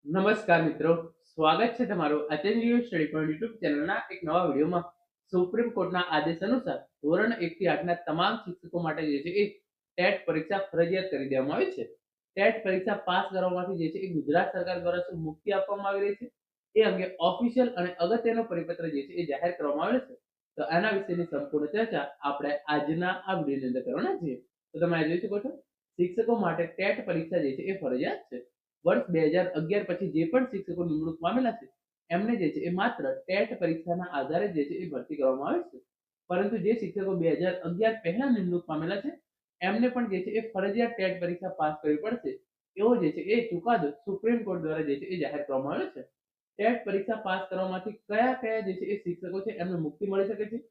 નમસ્કાર મિત્રો, સ્વાગત છે તમારું આચાર્ય સ્ટડી પોઈન્ટ યુટ્યુબ ચેનલના એક નવા વિડીયોમાં. સુપ્રીમ કોર્ટના આદેશ અનુસાર ધોરણ 1 થી 8ના તમામ શિક્ષકો માટે જે છે એ ટેટ પરીક્ષા ફરજિયાત કરી દેવામાં આવી છે. ટેટ પરીક્ષા પાસ કરવામાંથી જે છે એ ગુજરાત સરકાર દ્વારા શું મુક્તિ આપવામાં આવી રહી છે એ અંગે ઓફિશિયલ અને અગત્યનો પરિપત્ર જે છે એ જાહેર કરવામાં આવેલો છે. તો આના વિશેની સંપૂર્ણ ચર્ચા આપણે આજના આ વિડીયોની અંદર કરવાના છીએ. તો તમે આ જોઈ શકો છો, શિક્ષકો માટે ટેટ પરીક્ષા જે છે એ ફરજિયાત છે. વર્ષ 2011 પછી જે પણ શિક્ષકો નિમણૂક પામેલા છે એમને જે છે એ માત્ર ટેટ પરીક્ષાના આધારે જે છે એ ભરતી કરવામાં આવે છે. પરંતુ જે શિક્ષકો 2011 પહેલા નિમણૂક પામેલા છે એમને પણ જે છે એ ફરજિયાત ટેટ પરીક્ષા પાસ કરવી પડશે એવો જે છે એ ચુકાદો સુપ્રીમ કોર્ટ દ્વારા જે છે એ જાહેર કરવામાં આવ્યો છે. ટેટ પરીક્ષા પાસ કરવામાંથી કયા કયા જે છે એ શિક્ષકો છે એમને મુક્તિ મળી શકે છે,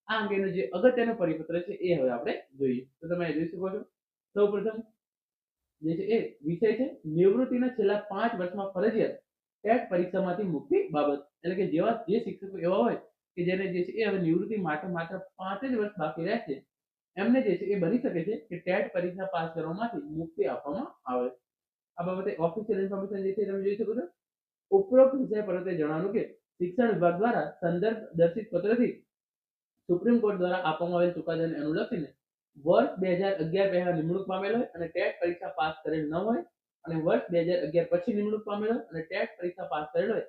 આ અંગેનો જે અગત્યનો પરિપત્ર છે એ હવે આપણે જોઈએ. તો તમે જોઈ શકો છો, સૌપ્રથમ જે છે એ વિષય છે નિવૃત્તિના છેલ્લા 5 વર્ષમાં ફરજિયાત ટેટ પરીક્ષામાંથી મુક્તિ બાબત. એટલે કે જેવા જે શિક્ષકો એવા હોય કે જેને જે છે એ હવે નિવૃત્તિ માટે માત્ર 5 જ વર્ષ બાકી રહે છે, એમને જે છે એ બની શકે છે કે ટેટ પરીક્ષા પાસ કરવામાંથી મુક્તિ આપવામાં આવે. આ બાબતે ઓફિશિયલ ઇન્ફોર્મેશન જે છે તમે જોઈ શકો છો. ઉપરોક્ત વિષય પર જણાવ્યું કે શિક્ષણ વિભાગ દ્વારા સંદર્ભ દર્શિત પત્રથી સુપ્રીમ કોર્ટ દ્વારા આપવામાં આવેલ ચુકાદાને અનુલક્ષીને વર્ષ 2011 પહેલા નિમણૂક પામેલ હોય અને ટેટ પરીક્ષા પાસ કરેલ ન હોય અને વર્ષ 2011 પછી નિમણૂક પામેલ હોય અને ટેટ પરીક્ષા પાસ કરેલ હોય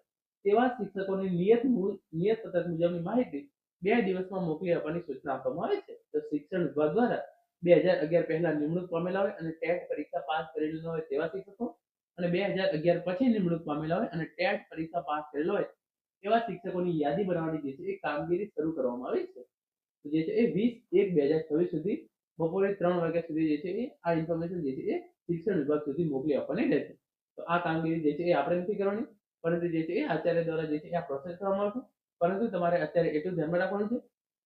તેવા શિક્ષકોની નિયત પત્રક મુજબની માહિતી 2 દિવસમાં મોકલી આપવાની સૂચના આપવામાં આવે છે. તો શિક્ષણ વિભાગ દ્વારા 2011 પહેલા નિમણૂક પામેલા હોય અને ટેટ પરીક્ષા પાસ કરેલી ન હોય તેવા શિક્ષકો અને 2011 પછી નિમણૂક પામેલા હોય અને ટેટ પરીક્ષા પાસ કરેલ હોય એવા શિક્ષકોની યાદી બનાવવાની જે છે એ કામગીરી શરૂ કરવામાં આવી છે. જે છે એ 20/1/2026 સુધી બપોરે 3 વાગ્યા સુધી જે છે એ આ ઇન્ફોર્મેશન જે છે એ શિક્ષણ વિભાગ સુધી મોકલી આપવાની રહેશે. તો આ કામગીરી જે છે એ આપણે નથી કરવાની, પરંતુ જે છે એ આચાર્ય દ્વારા જે છે આ પ્રોસેસ કરવામાં આવશે. પરંતુ તમારે અત્યારે એટલું ધ્યાનમાં રાખવાનું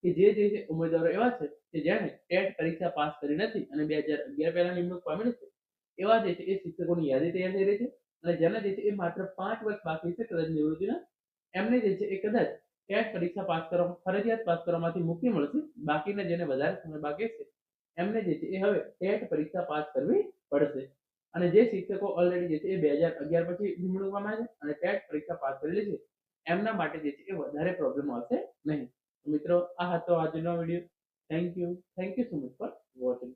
છે કે જે છે ઉમેદવારો એવા છે કે જેણે ટેટ પરીક્ષા પાસ કરી નથી અને 2011 પહેલા નિમણૂક પામેલું છે એવા જે છે એ શિક્ષકોની યાદી તૈયાર થઈ રહી છે. અને જેના જે છે એ માત્ર 5 વર્ષ બાકી છે કદાચ નિવૃત્તિના, એમને જે છે એ કદાચ ટેટ પરીક્ષા પાસ કરવા ફરજિયાત પાસ કરવામાંથી મુક્તિ મળશે. બાકીના જેને વધારે સમય બાકી છે એમને જે છે એ હવે ટેટ પરીક્ષા પાસ કરવી પડશે. અને જે શિક્ષકો ઓલરેડી જે છે એ 2011 પછી નિમણૂક પામ્યા છે અને ટેટ પરીક્ષા પાસ કરેલી છે એમના માટે જે છે એ વધારે પ્રોબ્લેમ આવશે નહીં. મિત્રો, આ હતો આજનો video. Thank you so much for watching.